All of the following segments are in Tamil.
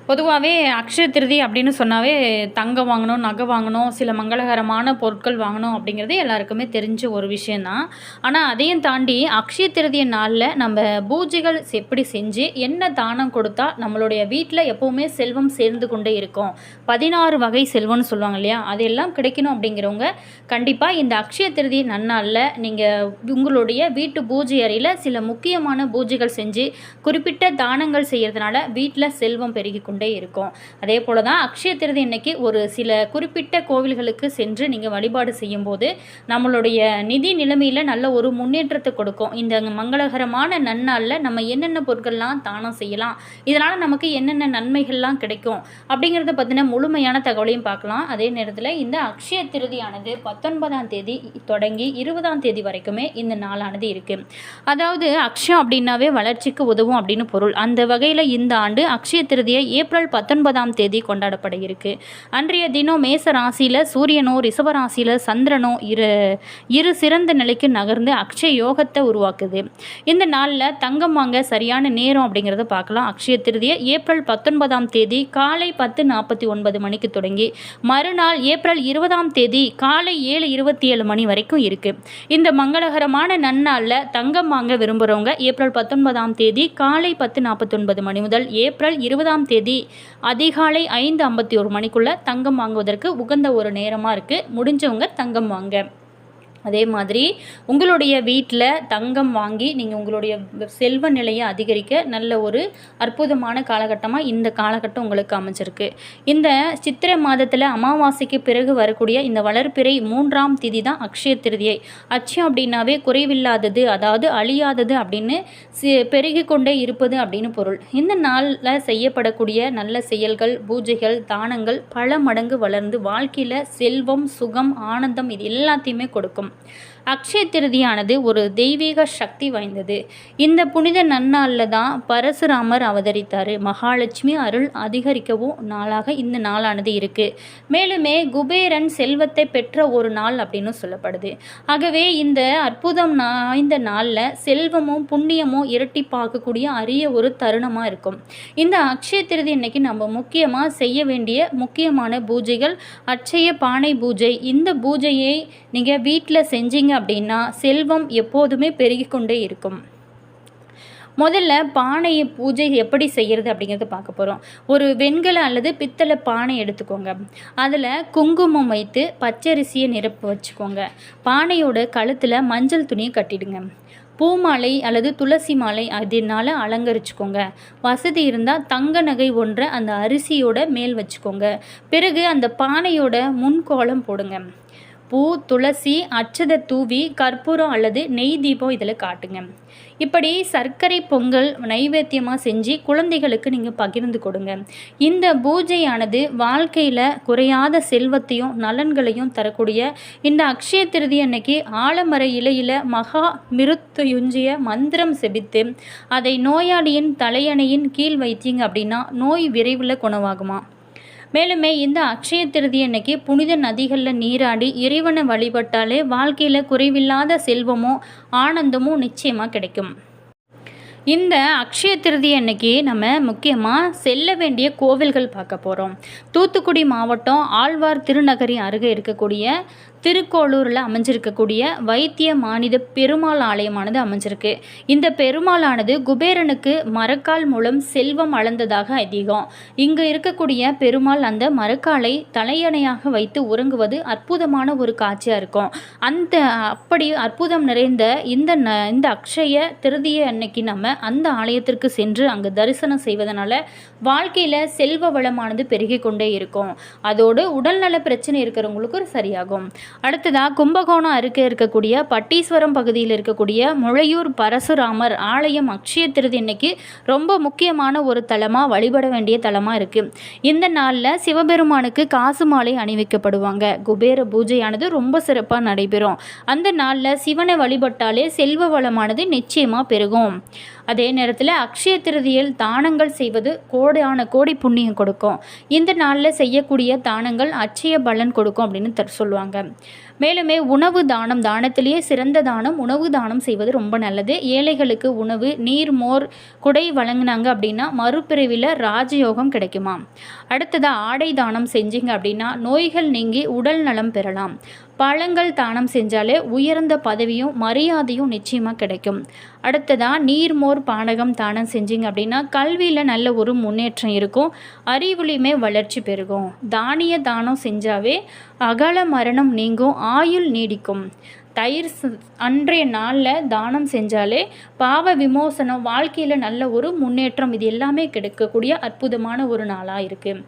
பொதுவாகவே அக்ஷய திருதி அப்படின்னு சொன்னாவே தங்கம் வாங்கணும், நகை வாங்கணும், சில மங்களகரமான பொருட்கள் வாங்கணும் அப்படிங்கிறது எல்லாருக்குமே தெரிஞ்ச ஒரு விஷயந்தான். ஆனால் அதையும் தாண்டி அக்ஷய திருதிய நாளில் நம்ம பூஜைகள் எப்படி செஞ்சு என்ன தானம் கொடுத்தா நம்மளுடைய வீட்டில் எப்போவுமே செல்வம் சேர்ந்து கொண்டே இருக்கும். 16 வகை செல்வம்னு சொல்லுவாங்க இல்லையா, அதெல்லாம் கிடைக்கணும் அப்படிங்கிறவங்க கண்டிப்பாக இந்த அக்ஷய திருதி நன்னாளில் நீங்கள் உங்களுடைய வீட்டு பூஜை அறையில் சில முக்கியமான பூஜைகள் செஞ்சு குறிப்பிட்ட தானங்கள் செய்கிறதுனால வீட்டில் செல்வம் பெருகி கொண்டே இருக்கும். அதே போல தான் அக்ஷய திருதி இன்னைக்கு ஒரு சில குறிப்பிட்ட கோவில்களுக்கு சென்று நீங்கள் வழிபாடு செய்யும்போது நம்மளுடைய நிதி நிலைமையில் நல்ல ஒரு முன்னேற்றத்தை கொடுக்கும். இந்த மங்களகரமான நன்னாளில் நம்ம என்னென்ன பொருட்கள்லாம் தானம் செய்யலாம், இதனால் நமக்கு என்னென்ன நன்மைகள்லாம் கிடைக்கும் அப்படிங்கிறத பற்றின முழுமையான தகவலையும் பார்க்கலாம். அதே நேரத்தில் இந்த அக்ஷய திருதியானது 19ஆம் தேதி தொடங்கி 20ஆம் தேதி வரைக்குமே இந்த நாளானது இருக்குது. அதாவது அக்ஷயம் அப்படின்னாவே வளர்ச்சிக்கு உதவும் அப்படின்னு பொருள். அந்த வகையில் இந்த ஆண்டு அக்ஷய திருதியை ஏப்ரல் 19ஆம் தேதி கொண்டாடப்பட இருக்கு. அன்றைய தினம் மேச ராசியில் சூரியனோ ரிஷப ராசியில் சந்திரனோ இரு சிறந்த நிலைக்கு நகர்ந்து அக்ஷய யோகத்தை உருவாக்குது. இந்த நாளில் தங்கம் வாங்க சரியான நேரம் அப்படிங்கிறத பார்க்கலாம். அக்ஷய திருதியை ஏப்ரல் 19ஆம் தேதி காலை 10:49 மணிக்கு தொடங்கி மறுநாள் ஏப்ரல் 20ஆம் தேதி காலை 7:27 மணி வரைக்கும் இருக்கு. இந்த மங்களகரமான நன்னாளில் தங்கம் வாங்க விரும்புகிறவங்க ஏப்ரல் 19ஆம் தேதி காலை 10:49 மணி முதல் ஏப்ரல் 20ஆம் தேதி அதிகாலை 5:51 மணிக்குள்ள தங்கம் வாங்குவதற்கு உகந்த ஒரு நேரமாக இருக்குது. முடிஞ்சவங்க தங்கம் வாங்க. அதே மாதிரி உங்களுடைய வீட்டில் தங்கம் வாங்கி நீங்கள் உங்களுடைய செல்வ நிலையை அதிகரிக்க நல்ல ஒரு அற்புதமான காலகட்டமாக இந்த காலகட்டம் உங்களுக்கு அமைஞ்சிருக்கு. இந்த சித்திரை மாதத்தில் அமாவாசைக்கு பிறகு வரக்கூடிய இந்த வளர்பிறை 3ஆம் தேதி தான் அக்ஷய திருதியை. அச்சம் அப்படின்னாவே குறைவில்லாதது, அதாவது அழியாதது அப்படின்னு பெருகி கொண்டே இருப்பது அப்படின்னு பொருள். இந்த நாளில் செய்யப்படக்கூடிய நல்ல செயல்கள், பூஜைகள், தானங்கள் பல மடங்கு வளர்ந்து வாழ்க்கையில் செல்வம், சுகம், ஆனந்தம் இது எல்லாத்தையுமே கொடுக்கும். அக்ஷய திருதியானது ஒரு தெய்வீக சக்தி வாய்ந்தது. இந்த புனித நன்னாளில் தான் பரசுராமர் அவதரித்தார். மகாலட்சுமி அருள் அதிகரிக்கவும் நாளாக இந்த நாளானது இருக்குது. மேலுமே குபேரன் செல்வத்தை பெற்ற ஒரு நாள் அப்படின்னு சொல்லப்படுது. ஆகவே இந்த அற்புதம் வாய்ந்த நாளில் செல்வமும் புண்ணியமும் இரட்டிப்பாக்கக்கூடிய அரிய ஒரு தருணமாக இருக்கும். இந்த அக்ஷய திருதி இன்னைக்கு நம்ம முக்கியமாக செய்ய வேண்டிய முக்கியமான பூஜைகள் அட்சய பானை பூஜை. இந்த பூஜையை நீங்கள் வீட்டில் செஞ்சீங்க அப்படின்னா செல்வம் எப்போதுமே பெருகி கொண்டே இருக்கும். முதல்ல பானையை பூஜை எப்படி செய்கிறது அப்படிங்கிறத பார்க்க போகிறோம். ஒரு வெண்கல அல்லது பித்தளை பானை எடுத்துக்கோங்க. அதில் குங்குமம் வைத்து பச்சரிசியை நிரப்ப வச்சுக்கோங்க. பானையோட கழுத்தில் மஞ்சள் துணியை கட்டிடுங்க. பூமாலை அல்லது துளசி மாலை அதனால் அலங்கரிச்சுக்கோங்க. வசதி இருந்தால் தங்க நகை ஒன்றை அந்த அரிசியோட மேல் வச்சுக்கோங்க. பிறகு அந்த பானையோட முன்கோலம் போடுங்க. பூ, துளசி, அட்சதை தூவி கற்பூரம் அல்லது நெய் தீபம் இதில் காட்டுங்க. இப்படி சர்க்கரை பொங்கல் நைவேத்தியமாக செஞ்சு குழந்தைகளுக்கு நீங்கள் பகிர்ந்து கொடுங்க. இந்த பூஜையானது வாழ்க்கையில் குறையாத செல்வத்தையும் நலன்களையும் தரக்கூடிய இந்த அக்ஷய திருதி அன்னைக்கு ஆலமர இலையில் மகா மிருத்யுஞ்சய மந்திரம் செபித்து அதை நோயாளியின் தலையணையின் கீழ் வைத்தீங்க அப்படின்னா நோய் விரைவில் குணமாகுமா. மேலுமே இந்த அக்ஷய திருதி அன்னைக்கு புனித நதிகளில் நீராடி இறைவனை வழிபட்டாலே வாழ்க்கையில் குறைவில்லாத செல்வமும் ஆனந்தமும் நிச்சயமாக கிடைக்கும். இந்த அக்ஷய திருதி அன்னைக்கு நம்ம முக்கியமாக செல்ல வேண்டிய கோவில்கள் பார்க்க போகிறோம். தூத்துக்குடி மாவட்டம் ஆழ்வார் திருநகரி அருகே இருக்கக்கூடிய திருக்கோளூரில் அமைஞ்சிருக்கக்கூடிய வைத்திய மானிட பெருமாள் ஆலயமானது அமைஞ்சிருக்கு. இந்த பெருமாளானது குபேரனுக்கு மரக்கால் மூலம் செல்வம் அளந்ததாக ஐதீகம். இங்கு இருக்கக்கூடிய பெருமாள் அந்த மரக்காலை தலையணையாக வைத்து உறங்குவது அற்புதமான ஒரு காட்சியாக இருக்கும். அப்படி அற்புதம் நிறைந்த இந்த அக்ஷய திருதியை அன்னைக்கு நம்ம அந்த ஆலயத்திற்கு சென்று அங்கு தரிசனம் செய்வதனால வாழ்க்கையில் செல்வ வளமானது பெருகி கொண்டே இருக்கும். அதோடு உடல்நல பிரச்சனை இருக்கிறவங்களுக்கு சரியாகும். அடுத்ததாக கும்பகோணம் அருகே இருக்கக்கூடிய பட்டீஸ்வரம் பகுதியில் இருக்கக்கூடிய முளையூர் பரசுராமர் ஆலயம் அக்ஷய திருதி இன்னைக்கு ரொம்ப முக்கியமான ஒரு தலமாக வழிபட வேண்டிய தலமாக இருக்குது. இந்த நாளில் சிவபெருமானுக்கு காசு மாலை அணிவிக்கப்படுவாங்க. குபேர பூஜையானது ரொம்ப சிறப்பாக நடைபெறும். அந்த நாளில் சிவனை வழிபட்டாலே செல்வ வளமானது நிச்சயமாக பெருகும். அதே நேரத்தில் அக்ஷய திருதியில் தானங்கள் செய்வது கோடி புண்ணியம் கொடுக்கும். இந்த நாளில் செய்யக்கூடிய தானங்கள் அட்சய பலன் கொடுக்கும் அப்படின்னு சொல்லுவாங்க. மேலுமே உணவு தானம், தானத்திலேயே சிறந்த தானம் உணவு தானம் செய்வது ரொம்ப நல்லது. ஏழைகளுக்கு உணவு, நீர், மோர், குடை வழங்கினாங்க அப்படின்னா மறுபிறவியில் ராஜயோகம் கிடைக்குமா. அடுத்ததாக ஆடை தானம் செஞ்சீங்க அப்படின்னா நோய்கள் நீங்கி உடல் நலம் பெறலாம். பழங்கள் தானம் செஞ்சாலே உயர்ந்த பதவியும் மரியாதையும் நிச்சயமாக கிடைக்கும். அடுத்ததாக நீர்மோர் பானகம் தானம் செஞ்சீங்க அப்படின்னா கல்வியில் நல்ல ஒரு முன்னேற்றம் இருக்கும், அறிவுலையுமே வளர்ச்சி பெருகும். தானிய தானம் செஞ்சாவே அகால மரணம் நீங்கும், ஆயுள் நீடிக்கும். தயிர் அன்றைய நாளில் தானம் செஞ்சாலே பாவ விமோசனம், வாழ்க்கையில் நல்ல ஒரு முன்னேற்றம், இது எல்லாமே கிடைக்கக்கூடிய அற்புதமான ஒரு நாளாக இருக்குது.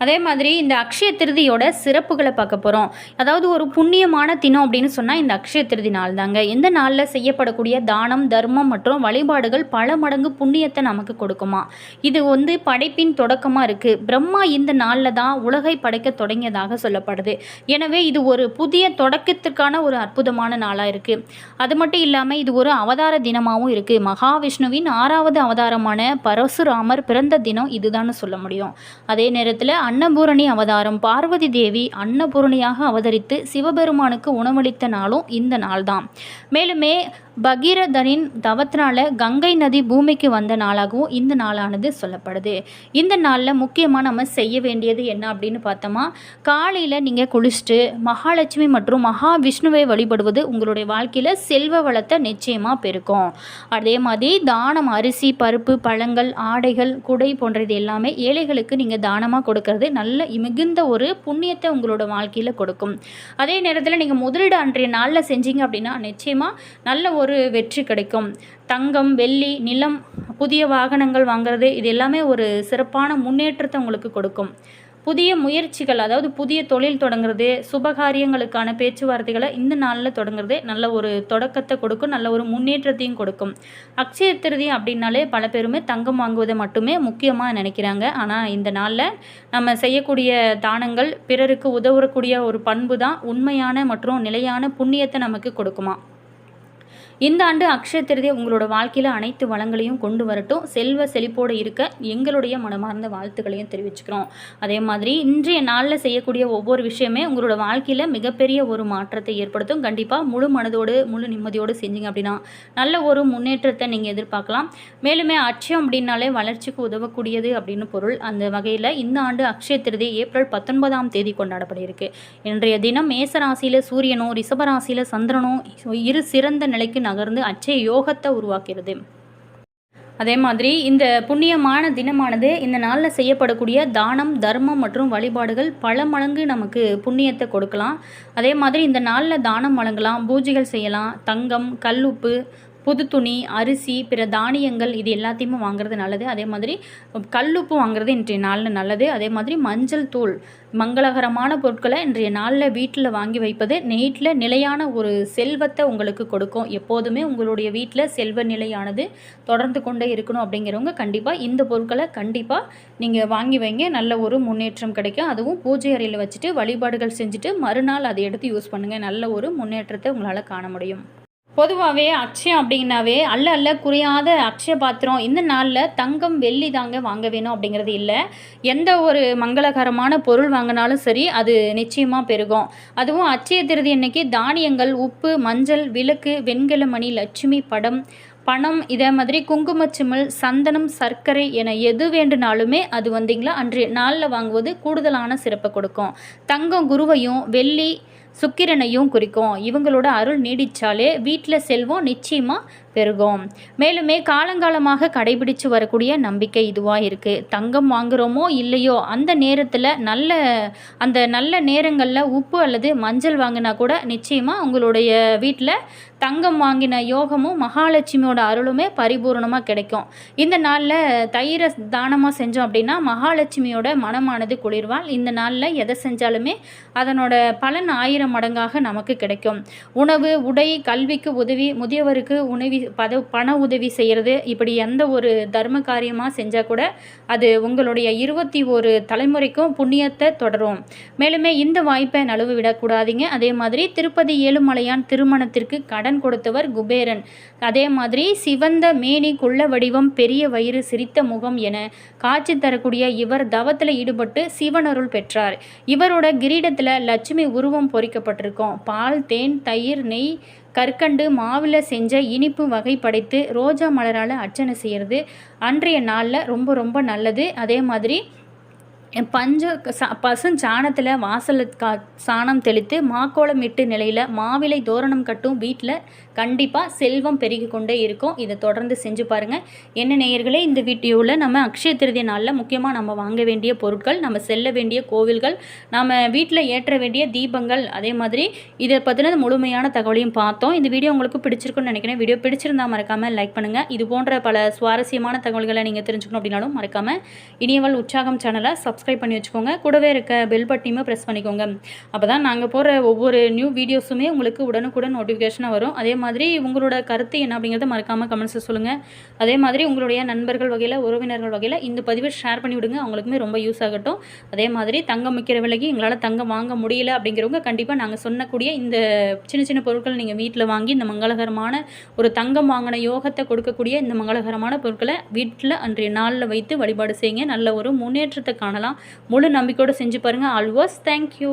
அதே மாதிரி இந்த அக்ஷய திருதியோட சிறப்புகளை பார்க்க போகிறோம். அதாவது ஒரு புண்ணியமான தினம் அப்படின்னு சொன்னால் இந்த அக்ஷய திருதி நாள் தாங்க. இந்த நாளில் செய்யப்படக்கூடிய தானம், தர்மம் மற்றும் வழிபாடுகள் பல மடங்கு புண்ணியத்தை நமக்கு கொடுக்குமா. இது படைப்பின் தொடக்கமாக இருக்குது. பிரம்மா இந்த நாளில் தான் உலகை படைக்க தொடங்கியதாக சொல்லப்படுது. எனவே இது ஒரு புதிய தொடக்கத்திற்கான ஒரு அற்புதமான நாளாக இருக்குது. அது மட்டும் இல்லாமல் இது ஒரு அவதார தினமாகவும் இருக்குது. மகாவிஷ்ணுவின் 6வது அவதாரமான பரசுராமர் பிறந்த தினம் இதுதான் சொல்ல முடியும். அதே நேரத்தில் அன்னபூரணி அவதாரம், பார்வதி தேவி அன்னபூரணியாக அவதரித்து சிவபெருமானுக்கு உணவளித்த நாளும் இந்த நாள்தான். மேலுமே பகீரதனின் தவத்தினால கங்கை நதி பூமிக்கு வந்த நாளாகவும் இந்த நாளானது சொல்லப்படுது. இந்த நாளில் முக்கியமாக நம்ம செய்ய வேண்டியது என்ன அப்படின்னு பார்த்தோமா, காலையில் நீங்கள் குளிச்சுட்டு மகாலட்சுமி மற்றும் மகாவிஷ்ணுவை வழிபடுவது உங்களுடைய வாழ்க்கையில் செல்வ வளத்தை நிச்சயமாக பெருக்கும். அதே மாதிரி தானம், அரிசி, பருப்பு, பழங்கள், ஆடைகள், குடை போன்றது எல்லாமே ஏழைகளுக்கு நீங்கள் தானமாக கொடுக்கறது நல்ல மிகுந்த ஒரு புண்ணியத்தை உங்களோட வாழ்க்கையில் கொடுக்கும். அதே நேரத்தில் நீங்கள் முதலீடு அன்றைய நாளில் செஞ்சீங்க அப்படின்னா நிச்சயமாக நல்ல ஒரு வெற்றி கிடைக்கும். தங்கம், வெள்ளி, நிலம், புதிய வாகனங்கள் வாங்குறது இது எல்லாமே ஒரு சிறப்பான முன்னேற்றத்தை உங்களுக்கு கொடுக்கும். புதிய முயற்சிகள், அதாவது புதிய தொழில் தொடங்குறது, சுபகாரியங்களுக்கான பேச்சுவார்த்தைகளை இந்த நாளில் தொடங்குறது நல்ல ஒரு தொடக்கத்தை கொடுக்கும், நல்ல ஒரு முன்னேற்றத்தையும் கொடுக்கும். அக்ஷய திருதி அப்படின்னாலே பல பேருமே தங்கம் வாங்குவதை மட்டுமே முக்கியமாக நினைக்கிறாங்க. ஆனால் இந்த நாளில் நம்ம செய்யக்கூடிய தானங்கள் பிறருக்கு உதவக்கூடிய ஒரு பண்பு தான் உண்மையான மற்றும் நிலையான புண்ணியத்தை நமக்கு கொடுக்குமா. இந்த ஆண்டு அக்ஷய திருதி உங்களோட வாழ்க்கையில் அனைத்து வளங்களையும் கொண்டு வரட்டும். செல்வ செழிப்போடு இருக்க எங்களுடைய மனமார்ந்த வாழ்த்துக்களையும் தெரிவிச்சுக்கிறோம். அதே மாதிரி இன்றைய நாளில் செய்யக்கூடிய ஒவ்வொரு விஷயமே உங்களோட வாழ்க்கையில் மிகப்பெரிய ஒரு மாற்றத்தை ஏற்படுத்தும். கண்டிப்பாக முழு மனதோடு முழு நிம்மதியோடு செஞ்சீங்க அப்படின்னா நல்ல ஒரு முன்னேற்றத்தை நீங்கள் எதிர்பார்க்கலாம். மேலுமே அட்சயம் அப்படின்னாலே வளர்ச்சிக்கு உதவக்கூடியது அப்படின்னு பொருள். அந்த வகையில் இந்த ஆண்டு அக்ஷய திருதி ஏப்ரல் 19ஆம் தேதி கொண்டாடப்பட இருக்கு. இன்றைய தினம் மேசராசியில் சூரியனும் ரிஷபராசியில் சந்திரனும் இரு சிறந்த நிலைக்கு நகர்ந்து அச்சய யோகத்தை உருவாக்கிறது. அதே மாதிரி இந்த புண்ணியமான தினமானது இந்த நாளில் செய்யப்படக்கூடிய தானம், தர்மம் மற்றும் வழிபாடுகள் பல மடங்கு நமக்கு புண்ணியத்தை கொடுக்கலாம். அதே மாதிரி இந்த நாளில் தானம் வழங்கலாம், பூஜைகள் செய்யலாம். தங்கம், கல்லுப்பு, புது துணி, அரிசி, பிற தானியங்கள் இது எல்லாத்தையுமே வாங்குறது நல்லது. அதே மாதிரி கல்லுப்பு வாங்குறது இன்றைய நாளில் நல்லது. அதே மாதிரி மஞ்சள் தூள், மங்களகரமான பொருட்களை இன்றைய நாளில் வீட்டில் வாங்கி வைப்பது நெய்ட்டில் நிலையான ஒரு செல்வத்தை உங்களுக்கு கொடுக்கும். எப்போதுமே உங்களுடைய வீட்டில் செல்வ நிலையானது தொடர்ந்து கொண்டே இருக்கணும் அப்படிங்கிறவங்க கண்டிப்பாக இந்த பொருட்களை கண்டிப்பாக நீங்கள் வாங்கி வைங்க. நல்ல ஒரு முன்னேற்றம் கிடைக்கும். அதுவும் பூஜை அறையில் வச்சுட்டு வழிபாடுகள் செஞ்சுட்டு மறுநாள் அதை எடுத்து யூஸ் பண்ணுங்கள். நல்ல ஒரு முன்னேற்றத்தை உங்களால் காண முடியும். பொதுவாகவே அக்ஷயம் அப்படின்னாவே அல்ல குறையாத அக்ஷய பாத்திரம். இந்த நாளில் தங்கம், வெள்ளி தாங்க வாங்க வேணும் அப்படிங்கிறது இல்லை. எந்த ஒரு மங்களகரமான பொருள் வாங்கினாலும் சரி அது நிச்சயமாக பெருகும். அதுவும் அட்சய திருதி அன்னைக்கு தானியங்கள், உப்பு, மஞ்சள், விளக்கு, வெண்கல மணி, லட்சுமி படம், பணம், இதே மாதிரி குங்குமச்சிமிழ், சந்தனம், சர்க்கரை என எது வேண்டுனாலுமே அது அன்றைய நாளில் வாங்குவது கூடுதலான சிறப்பை கொடுக்கும். தங்கம் குருவையும் வெள்ளி சுக்கிரனையும் குறிக்கும். இவங்களோட அருள் நீடிச்சாலே வீட்டில் செல்வம் நிச்சயமாக பெருகும். மேலுமே காலங்காலமாக கடைபிடிச்சு வரக்கூடிய நம்பிக்கை இதுவாக இருக்குது. தங்கம் வாங்குகிறோமோ இல்லையோ அந்த நேரத்தில் நல்ல நேரங்களில் உப்பு அல்லது மஞ்சள் வாங்கினா கூட நிச்சயமாக உங்களுடைய வீட்டில் தங்கம் வாங்கின யோகமும் மகாலட்சுமியோட அருளுமே பரிபூர்ணமாக கிடைக்கும். இந்த நாளில் தயிரை தானமாக செஞ்சோம் அப்படின்னா மகாலட்சுமியோட மனமானது குளிர்வாள். இந்த நாளில் எதை செஞ்சாலுமே அதனோட பலன் 1000 மடங்காக நமக்கு கிடைக்கும். உணவு, உடை, கல்விக்கு உதவி, முதியவருக்கு உணவி பண உதவி செய்கிறது, இப்படி எந்த ஒரு தர்ம காரியமாக செஞ்சால் கூட அது உங்களுடைய 21 தலைமுறைக்கும் புண்ணியத்தை தொடரும். மேலுமே இந்த வாய்ப்பை நழுவு விடக்கூடாதீங்க. அதே மாதிரி திருப்பதி ஏழுமலையான் திருமணத்திற்கு கடன் கொடுத்தவர் குபேரன். அதே மாதிரி சிவந்த மேனி, குள்ள வடிவம், பெரிய வயிறு, சிரித்த முகம் என காட்சி தரக்கூடிய இவர் தவத்தில் ஈடுபட்டு சிவனருள் பெற்றார். இவரோட கிரீடத்தில் லட்சுமி உருவம் பொறிக்கப்பட்டிருக்கும். பால், தேன், தயிர், நெய், கற்கண்டு, மாவில் செஞ்ச இனிப்பு வகை படைத்து ரோஜா மலரால் அர்ச்சனை செய்கிறது அன்றைய நாளில் ரொம்ப ரொம்ப நல்லது. அதே மாதிரி பசுஞ்சாணத்தில் வாசலில் சாணம் தெளித்து மாக்கோளமிட்டு நிலையில் மாவிலை தோரணம் கட்டும் வீட்டில் கண்டிப்பாக செல்வம் பெருகி கொண்டே இருக்கும். இதை தொடர்ந்து செஞ்சு பாருங்கள். என்ன நேயர்களே, இந்த வீடியோவில் நம்ம அக்ஷய திருதி நாளில் முக்கியமாக நம்ம வாங்க வேண்டிய பொருட்கள், நம்ம செல்ல வேண்டிய கோவில்கள், நம்ம வீட்டில் ஏற்ற வேண்டிய தீபங்கள், அதே மாதிரி இதை பற்றின முழுமையான தகவலையும் பார்த்தோம். இந்த வீடியோ உங்களுக்கு பிடிச்சிருக்குன்னு நினைக்கிறேன். வீடியோ பிடிச்சிருந்தால் மறக்காமல் லைக் பண்ணுங்கள். இது போன்ற பல சுவாரஸ்யமான தகவல்களை நீங்கள் தெரிஞ்சுக்கணும் அப்படின்னாலும் மறக்காமல் இனியவள் உற்சாகம் சேனலை சப்ஸ்கிரைப் பண்ணி வச்சுக்கோங்க. கூடவே இருக்க பெல் பட்டனையுமே ப்ரெஸ் பண்ணிக்கோங்க. அப்போ தான் நாங்கள் போகிற ஒவ்வொரு நியூ வீடியோஸுமே உங்களுக்கு உடனுக்குடன் நோட்டிஃபிகேஷனாக வரும். அதே மாதிரி உங்களோட கருத்து என்ன அப்படிங்கிறத மறக்காமல் கமெண்ட்ஸில் சொல்லுங்கள். அதே மாதிரி உங்களுடைய நண்பர்கள் வகையில், உறவினர்கள் வகையில் இந்த பதிவை ஷேர் பண்ணி விடுங்க. அவங்களுக்குமே ரொம்ப யூஸ் ஆகட்டும். அதே மாதிரி தங்கம் விற்கிற விலைக்கு எங்களால் தங்கம் வாங்க முடியல அப்படிங்கிறவங்க கண்டிப்பாக நாங்கள் சொன்னக்கூடிய இந்த சின்ன சின்ன பொருட்கள் நீங்கள் வீட்டில் வாங்கி இந்த மங்களகரமான ஒரு தங்கம் வாங்கின யோகத்தை கொடுக்கக்கூடிய இந்த மங்களகரமான பொருட்களை வீட்டில் அன்றைய நாளில் வைத்து வழிபாடு செய்யுங்க. நல்ல ஒரு முன்னேற்றத்தை காணலாம். முழு நம்பிக்கையோடு செஞ்சு பாருங்கள். Always thank you.